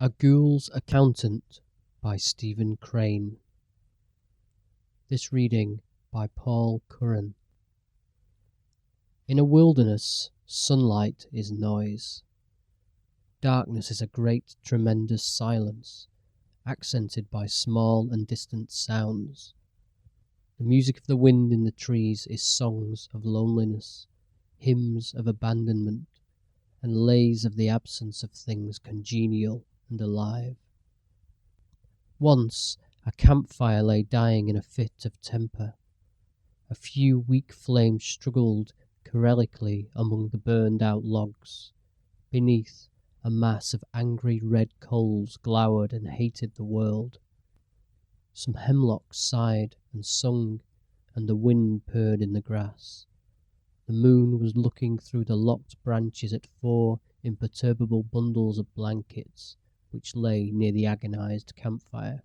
A Ghoul's Accountant by Stephen Crane. This reading by Paul Curran. In a wilderness, sunlight is noise. Darkness is a great, tremendous silence, accented by small and distant sounds. The music of the wind in the trees is songs of loneliness, hymns of abandonment, and lays of the absence of things congenial and alive. Once a campfire lay dying in a fit of temper. A few weak flames struggled querulously among the burned-out logs. Beneath, a mass of angry red coals glowered and hated the world. Some hemlocks sighed and sung, and the wind purred in the grass. The moon was looking through the locked branches at 4 imperturbable bundles of blankets which lay near the agonized campfire.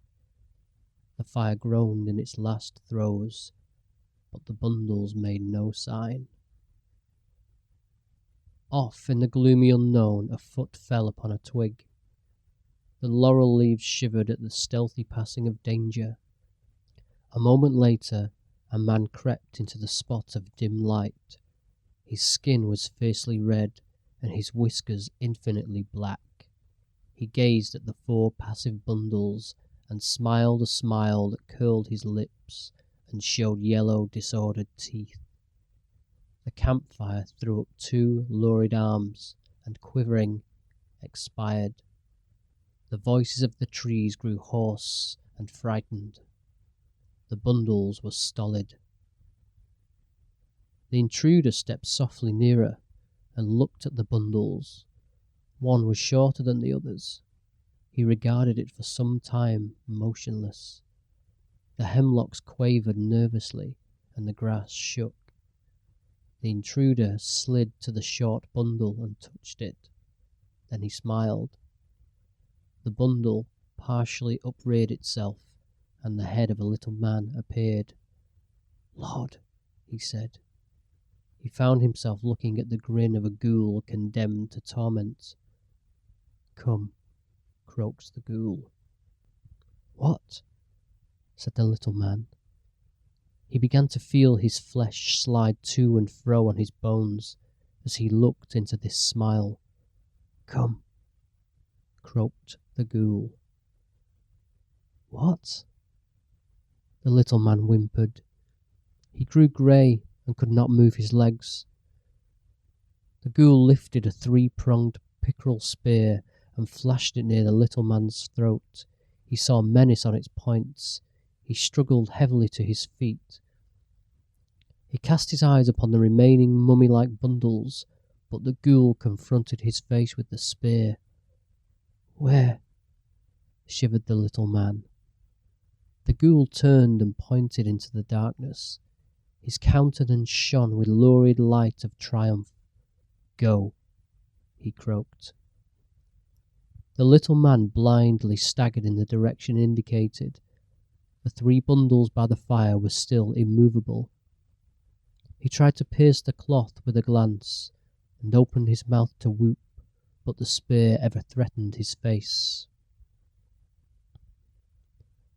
The fire groaned in its last throes, but the bundles made no sign. Off in the gloomy unknown, a foot fell upon a twig. The laurel leaves shivered at the stealthy passing of danger. A moment later, a man crept into the spot of dim light. His skin was fiercely red, and his whiskers infinitely black. He gazed at the 4 passive bundles, and smiled a smile that curled his lips and showed yellow, disordered teeth. The campfire threw up 2 lurid arms, and quivering, expired. The voices of the trees grew hoarse and frightened. The bundles were stolid. The intruder stepped softly nearer and looked at the bundles. One was shorter than the others. He regarded it for some time, motionless. The hemlocks quavered nervously, and the grass shook. The intruder slid to the short bundle and touched it. Then he smiled. The bundle partially upreared itself, and the head of a little man appeared. "Lord," he said. He found himself looking at the grin of a ghoul condemned to torment. "Come," croaked the ghoul. "What?" said the little man. He began to feel his flesh slide to and fro on his bones as he looked into this smile. "Come," croaked the ghoul. "What?" the little man whimpered. He grew grey and could not move his legs. The ghoul lifted a 3-pronged pickerel spear and flashed it near the little man's throat. He saw menace on its points. He struggled heavily to his feet. He cast his eyes upon the remaining mummy-like bundles, but the ghoul confronted his face with the spear. "Where?" shivered the little man. The ghoul turned and pointed into the darkness. His countenance shone with lurid light of triumph. "Go," he croaked. The little man blindly staggered in the direction indicated. The 3 bundles by the fire were still immovable. He tried to pierce the cloth with a glance, and opened his mouth to whoop, but the spear ever threatened his face.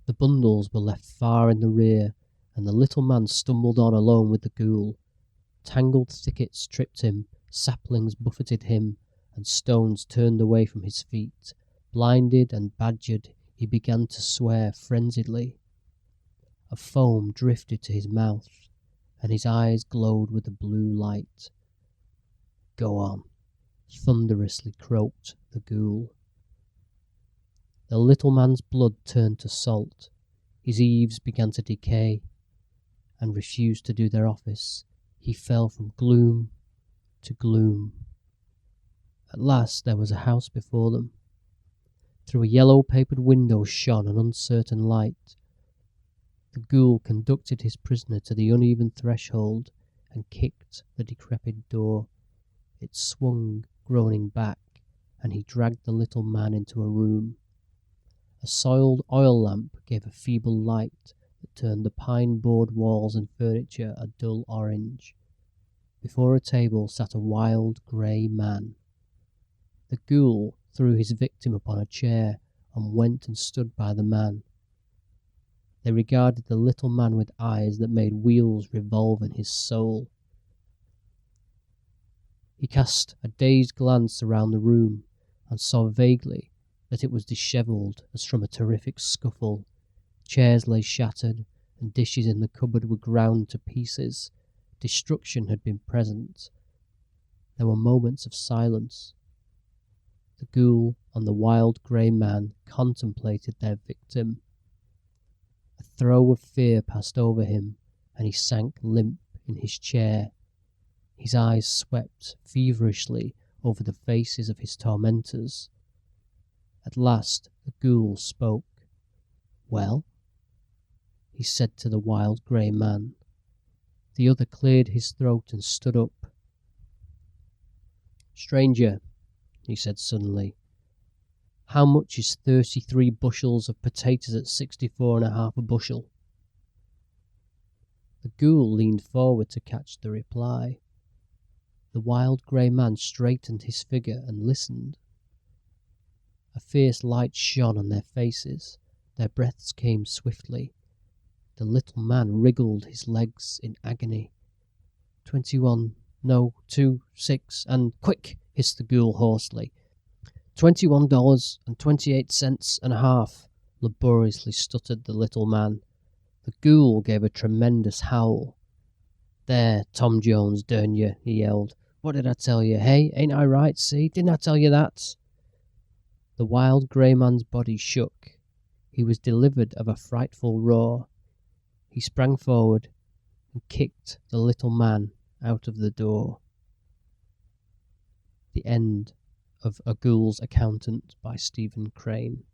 The bundles were left far in the rear, and the little man stumbled on alone with the ghoul. Tangled thickets tripped him, saplings buffeted him, and stones turned away from his feet. Blinded and badgered, he began to swear frenziedly. A foam drifted to his mouth, and his eyes glowed with a blue light. "Go on," thunderously croaked the ghoul. The little man's blood turned to salt. His eaves began to decay and refused to do their office. He fell from gloom to gloom. At last there was a house before them. Through a yellow-papered window shone an uncertain light. The ghoul conducted his prisoner to the uneven threshold and kicked the decrepit door. It swung, groaning back, and he dragged the little man into a room. A soiled oil lamp gave a feeble light that turned the pine-board walls and furniture a dull orange. Before a table sat a wild grey man. The ghoul threw his victim upon a chair, and went and stood by the man. They regarded the little man with eyes that made wheels revolve in his soul. He cast a dazed glance around the room and saw vaguely that it was dishevelled as from a terrific scuffle. Chairs lay shattered, and dishes in the cupboard were ground to pieces. Destruction had been present. There were moments of silence. The ghoul and the wild grey man contemplated their victim. A throe of fear passed over him, and he sank limp in his chair. His eyes swept feverishly over the faces of his tormentors. At last the ghoul spoke. "Well?" he said to the wild grey man. The other cleared his throat and stood up. "Stranger," he said suddenly, "how much is 33 bushels of potatoes at 64.5 a bushel?" The ghoul leaned forward to catch the reply. The wild grey man straightened his figure and listened. A fierce light shone on their faces. Their breaths came swiftly. The little man wriggled his legs in agony. 21, no, 2, 6, and quick, hissed the ghoul hoarsely. $21.28.5, laboriously stuttered the little man. The ghoul gave a tremendous howl. "There, Tom Jones, durn you," he yelled. "What did I tell you, hey? Ain't I right, see? Didn't I tell you that?" The wild grey man's body shook. He was delivered of a frightful roar. He sprang forward and kicked the little man out of the door. The end of A Ghoul's Accountant by Stephen Crane.